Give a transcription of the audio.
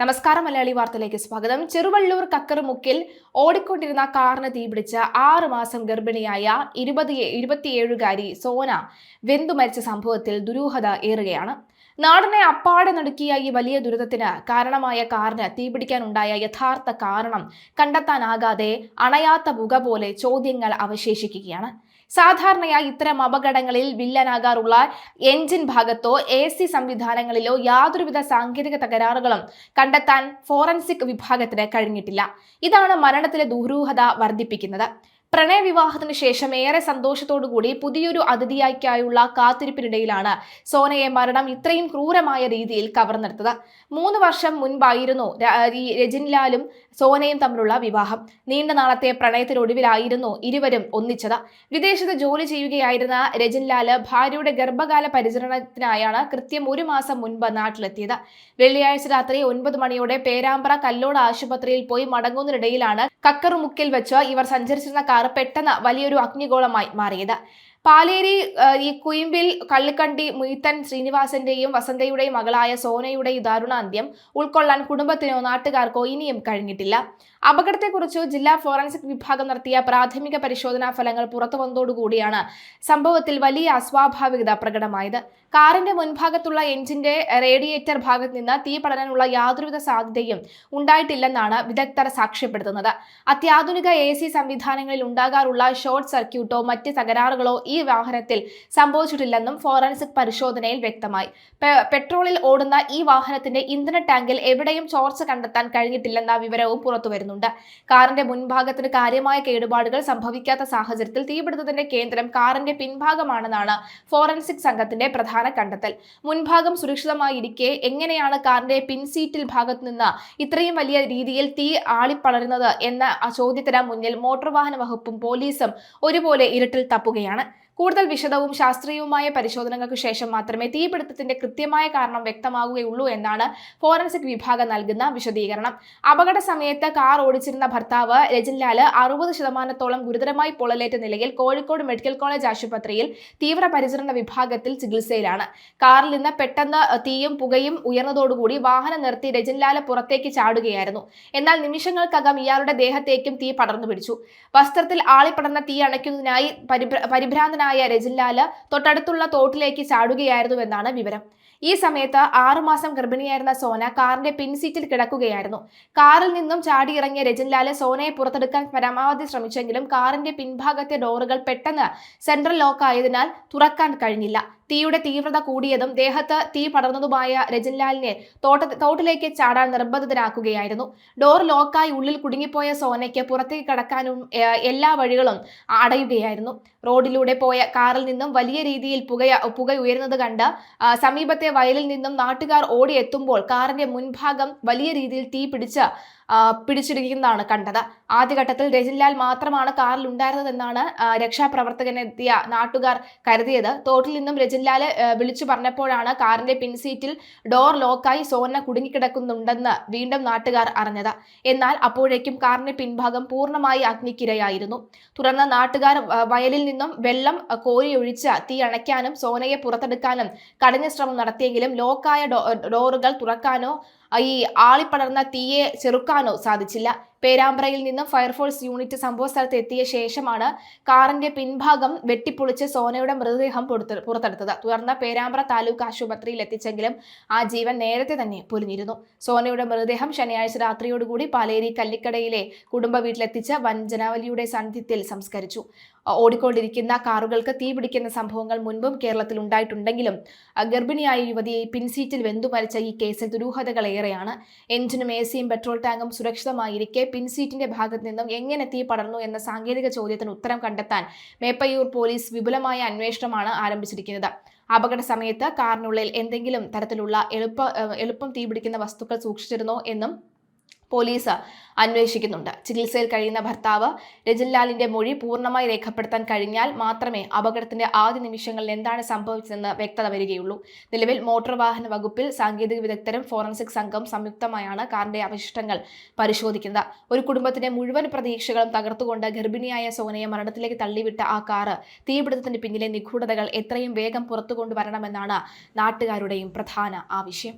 നമസ്കാരം. മലയാളി വാർത്തയിലേക്ക് സ്വാഗതം. ചെറുവള്ളൂർ കക്കറുമുക്കിൽ ഓടിക്കൊണ്ടിരുന്ന കാറിന് തീപിടിച്ച് 6 മാസം ഗർഭിണിയായ 27കാരി സോന വെന്തുമരിച്ച സംഭവത്തിൽ ദുരൂഹത ഏറുകയാണ്. നാടിനെ അപ്പാടെ നടുക്കിയ ഈ വലിയ ദുരിതത്തിന് കാരണമായ കാറിന് തീപിടിക്കാനുണ്ടായ യഥാർത്ഥ കാരണം കണ്ടെത്താനാകാതെ അണയാത്ത പുക പോലെ ചോദ്യങ്ങൾ അവശേഷിക്കുകയാണ്. സാധാരണയായി ഇത്തരം അപകടങ്ങളിൽ വില്ലനാകാറുള്ള എഞ്ചിൻ ഭാഗത്തോ AC സംവിധാനങ്ങളിലോ യാതൊരുവിധ സാങ്കേതിക തകരാറുകളും കണ്ടെത്താൻ ഫോറൻസിക് വിഭാഗത്തിന് കഴിഞ്ഞിട്ടില്ല. ഇതാണ് മരണത്തിലെ ദുരൂഹത വർദ്ധിപ്പിക്കുന്നത്. പ്രണയവിവാഹത്തിന് ശേഷം ഏറെ സന്തോഷത്തോടുകൂടി പുതിയൊരു അതിഥിയായിക്കായുള്ള കാത്തിരിപ്പിനിടയിലാണ് സോനയെ മരണം ഇത്രയും ക്രൂരമായ രീതിയിൽ കവർന്നെടുത്തത്. 3 വർഷം മുൻപായിരുന്നു രജിൻലാലും സോനയും തമ്മിലുള്ള വിവാഹം. നീണ്ട നാളത്തെ പ്രണയത്തിനൊടുവിലായിരുന്നു ഇരുവരും ഒന്നിച്ചത്. വിദേശത്ത് ജോലി ചെയ്യുകയായിരുന്ന രജിൻലാല് ഭാര്യയുടെ ഗർഭകാല പരിചരണത്തിനായാണ് കൃത്യം 1 മാസം മുൻപ് നാട്ടിലെത്തിയത്. വെള്ളിയാഴ്ച രാത്രി 9 മണിയോടെ പേരാമ്പ്ര കല്ലോട് ആശുപത്രിയിൽ പോയി മടങ്ങുന്നതിനിടയിലാണ് കക്കറുമുക്കിൽ വെച്ച് ഇവർ സഞ്ചരിച്ചിരുന്ന കാർ പെട്ടെന്ന് വലിയൊരു അഗ്നിഗോളമായി മാറിയത്. പാലേരി കുയിമ്പിൽ കള്ളിക്കണ്ടി മുയ്ത്തൻ ശ്രീനിവാസന്റെയും വസന്തയുടെയും മകളായ സോനയുടെ ദാരുണാന്ത്യം ഉൾക്കൊള്ളാൻ കുടുംബത്തിനോ നാട്ടുകാർക്കോ ഇനിയും കഴിഞ്ഞിട്ടില്ല. അപകടത്തെക്കുറിച്ച് ജില്ലാ ഫോറൻസിക് വിഭാഗം നടത്തിയ പ്രാഥമിക പരിശോധനാ ഫലങ്ങൾ പുറത്തു വന്നതോടുകൂടിയാണ് സംഭവത്തിൽ വലിയ അസ്വാഭാവികത പ്രകടമായത്. കാറിന്റെ മുൻഭാഗത്തുള്ള എഞ്ചിന്റെ റേഡിയേറ്റർ ഭാഗത്ത് നിന്ന് തീ പടരാനുള്ള യാതൊരുവിധ സാധ്യതയും ഉണ്ടായിട്ടില്ലെന്നാണ് വിദഗ്ധർ സാക്ഷ്യപ്പെടുത്തുന്നത്. അത്യാധുനിക AC സംവിധാനങ്ങളിൽ ഉണ്ടാകാറുള്ള ഷോർട്ട് സർക്യൂട്ടോ മറ്റ് തകരാറുകളോ ഈ വാഹനത്തിൽ സംഭവിച്ചിട്ടില്ലെന്നും ഫോറൻസിക് പരിശോധനയിൽ വ്യക്തമായി. പെട്രോളിൽ ഓടുന്ന ഈ വാഹനത്തിന്റെ ഇന്ധന ടാങ്കിൽ എവിടെയും ചോർച്ച കണ്ടെത്താൻ കഴിഞ്ഞിട്ടില്ലെന്ന വിവരവും പുറത്തുവരുന്നുണ്ട്. കാറിന്റെ മുൻഭാഗത്തിന് കാര്യമായ കേടുപാടുകൾ സംഭവിക്കാത്ത സാഹചര്യത്തിൽ തീപിടുത്തത്തിന്റെ കേന്ദ്രം കാറിന്റെ പിൻഭാഗമാണെന്നാണ് ഫോറൻസിക് സംഘത്തിന്റെ പ്രധാന കണ്ടെത്തൽ. മുൻഭാഗം സുരക്ഷിതമായിരിക്കെ എങ്ങനെയാണ് കാറിന്റെ പിൻസീറ്റിൽ ഭാഗത്ത് നിന്ന് ഇത്രയും വലിയ രീതിയിൽ തീ ആളിപ്പടരുന്നത് എന്ന ചോദ്യത്തിന് മുന്നിൽ മോട്ടോർ വാഹന വകുപ്പും പോലീസും ഒരുപോലെ ഇരുട്ടിൽ തപ്പുകയാണ്. കൂടുതൽ വിശദവും ശാസ്ത്രീയവുമായ പരിശോധനകൾക്ക് ശേഷം മാത്രമേ തീപിടുത്തത്തിന്റെ കൃത്യമായ കാരണം വ്യക്തമാകുകയുള്ളൂ എന്നാണ് ഫോറൻസിക് വിഭാഗം നൽകുന്ന വിശദീകരണം. അപകട സമയത്ത് കാർ ഓടിച്ചിരുന്ന ഭർത്താവ് രജിൻലാല് 60% ഗുരുതരമായി പൊള്ളലേറ്റ നിലയിൽ കോഴിക്കോട് മെഡിക്കൽ കോളേജ് ആശുപത്രിയിൽ തീവ്രപരിചരണ വിഭാഗത്തിൽ ചികിത്സയിലാണ്. കാറിൽ നിന്ന് പെട്ടെന്ന് തീയും പുകയും ഉയർന്നതോടുകൂടി വാഹനം നിർത്തി രജിൻലാല് പുറത്തേക്ക് ചാടുകയായിരുന്നു. എന്നാൽ നിമിഷങ്ങൾക്കകം ഇയാളുടെ ദേഹത്തേക്കും തീ പടർന്നു പിടിച്ചു. വസ്ത്രത്തിൽ ആളിപ്പടർന്ന തീ അണയ്ക്കുന്നതിനായി പരിഭ്രാന്തനായ രജിൻലാല് തൊട്ടടുത്തുള്ള തോട്ടിലേക്ക് ചാടുകയായിരുന്നുവെന്നാണ് വിവരം. ഈ സമയത്ത് 6 മാസം ഗർഭിണിയായിരുന്ന സോന കാറിന്റെ പിൻസീറ്റിൽ കിടക്കുകയായിരുന്നു. കാറിൽ നിന്നും ചാടിയിറങ്ങിയ രജിൻലാല് സോനയെ പുറത്തെടുക്കാൻ പരമാവധി ശ്രമിച്ചെങ്കിലും കാറിന്റെ പിൻഭാഗത്തെ ഡോറുകൾ പെട്ടെന്ന് സെൻട്രൽ ലോക്ക് ആയതിനാൽ തുറക്കാൻ കഴിഞ്ഞില്ല. തീയുടെ തീവ്രത കൂടിയതും ദേഹത്ത് തീ പടർന്നതുമായ രജിൻലാലിനെ തോട്ടിലേക്ക് ചാടാൻ നിർബന്ധിതനാക്കുകയായിരുന്നു. ഡോർ ലോക്കായി ഉള്ളിൽ കുടുങ്ങിപ്പോയ സോനയ്ക്ക് പുറത്തേക്ക് കടക്കാനും എല്ലാ വഴികളും അടയുകയായിരുന്നു. റോഡിലൂടെ പോയ കാറിൽ നിന്നും വലിയ രീതിയിൽ പുക ഉയരുന്നത് കണ്ട് സമീപത്തെ വയലിൽ നിന്നും നാട്ടുകാർ ഓടിയെത്തുമ്പോൾ കാറിന്റെ മുൻഭാഗം വലിയ രീതിയിൽ തീ പിടിച്ചിരിക്കുന്നതാണ് കണ്ടത്. ആദ്യഘട്ടത്തിൽ രജിൻലാൽ മാത്രമാണ് കാറിൽ ഉണ്ടായിരുന്നതെന്നാണ് രക്ഷാപ്രവർത്തകനെത്തിയ നാട്ടുകാർ കരുതിയത്. തോട്ടിൽ നിന്നും രജിൻലാല് വിളിച്ചു പറഞ്ഞപ്പോഴാണ് കാറിന്റെ പിൻസീറ്റിൽ ഡോർ ലോക്കായി സോന കുടുങ്ങിക്കിടക്കുന്നുണ്ടെന്ന് വീണ്ടും നാട്ടുകാർ അറിഞ്ഞത്. എന്നാൽ അപ്പോഴേക്കും കാറിന്റെ പിൻഭാഗം പൂർണ്ണമായി അഗ്നിക്കിരയായിരുന്നു. തുടർന്ന് നാട്ടുകാർ വയലിൽ നിന്നും വെള്ളം കോരിയൊഴിച്ച് തീ അണയ്ക്കാനും സോനയെ പുറത്തെടുക്കാനും കഠിന ശ്രമം നടത്തിയെങ്കിലും ലോക്കായ ഡോറുകൾ തുറക്കാനോ ഈ ആളിപ്പടർന്ന തീയെ ചെറുക്കാനോ സാധിച്ചില്ല. പേരാമ്പ്രയിൽ നിന്നും ഫയർഫോഴ്സ് യൂണിറ്റ് സംഭവസ്ഥലത്ത് എത്തിയ ശേഷമാണ് കാറിന്റെ പിൻഭാഗം വെട്ടിപ്പൊളിച്ച് സോനയുടെ മൃതദേഹം പുറത്തെടുത്തത്. തുടർന്ന് പേരാമ്പ്ര താലൂക്ക് ആശുപത്രിയിൽ എത്തിച്ചെങ്കിലും ആ ജീവൻ നേരത്തെ തന്നെ പൊലിഞ്ഞിരുന്നു. സോനയുടെ മൃതദേഹം ശനിയാഴ്ച രാത്രിയോടുകൂടി പാലേരി കല്ലിക്കടയിലെ കുടുംബ വീട്ടിലെത്തിച്ച് വഞ്ചനാവലിയുടെ സാന്നിധ്യത്തിൽ സംസ്കരിച്ചു. ഓടിക്കൊണ്ടിരിക്കുന്ന കാറുകൾക്ക് തീ പിടിക്കുന്ന സംഭവങ്ങൾ മുൻപും കേരളത്തിൽ ഉണ്ടായിട്ടുണ്ടെങ്കിലും ഗർഭിണിയായ യുവതിയെ പിൻസീറ്റിൽ വെന്തുമരിച്ച ഈ കേസിൽ ദുരൂഹതകൾ ഏറെയാണ്. എഞ്ചിനും ACയും പെട്രോൾ ടാങ്കും സുരക്ഷിതമായിരിക്കെ പിൻസീറ്റിന്റെ ഭാഗത്ത് നിന്നും എങ്ങനെ തീ പടർന്നു എന്ന സാങ്കേതിക ചോദ്യത്തിന് ഉത്തരം കണ്ടെത്താൻ മേപ്പയ്യൂർ പോലീസ് വിപുലമായ അന്വേഷണമാണ് ആരംഭിച്ചിരിക്കുന്നത്. അപകട സമയത്ത് കാറിനുള്ളിൽ എന്തെങ്കിലും തരത്തിലുള്ള എളുപ്പം തീപിടിക്കുന്ന വസ്തുക്കൾ സൂക്ഷിച്ചിരുന്നോ എന്നും പോലീസ് അന്വേഷിക്കുന്നുണ്ട്. ചികിത്സയിൽ കഴിയുന്ന ഭർത്താവ് രജിൻലാലിന്റെ മൊഴി പൂർണ്ണമായി രേഖപ്പെടുത്താൻ കഴിഞ്ഞാൽ മാത്രമേ അപകടത്തിന്റെ ആദ്യ നിമിഷങ്ങളിൽ എന്താണ് സംഭവിച്ചതെന്ന് വ്യക്തത വരികയുള്ളൂ. നിലവിൽ മോട്ടോർ വാഹന വകുപ്പിൽ സാങ്കേതിക വിദഗ്ധരും ഫോറൻസിക് സംഘം സംയുക്തമായാണ് കാറിന്റെ അവശിഷ്ടങ്ങൾ പരിശോധിക്കുന്നത്. ഒരു കുടുംബത്തിന്റെ മുഴുവൻ പ്രതീക്ഷകളും തകർത്തുകൊണ്ട് ഗർഭിണിയായ സോനയെ മരണത്തിലേക്ക് തള്ളിവിട്ട ആ കാറ് തീപിടുത്തത്തിന്റെ പിന്നിലെ നിഗൂഢതകൾ എത്രയും വേഗം പുറത്തു കൊണ്ടുവരണമെന്നാണ് നാട്ടുകാരുടെയും പ്രധാന ആവശ്യം.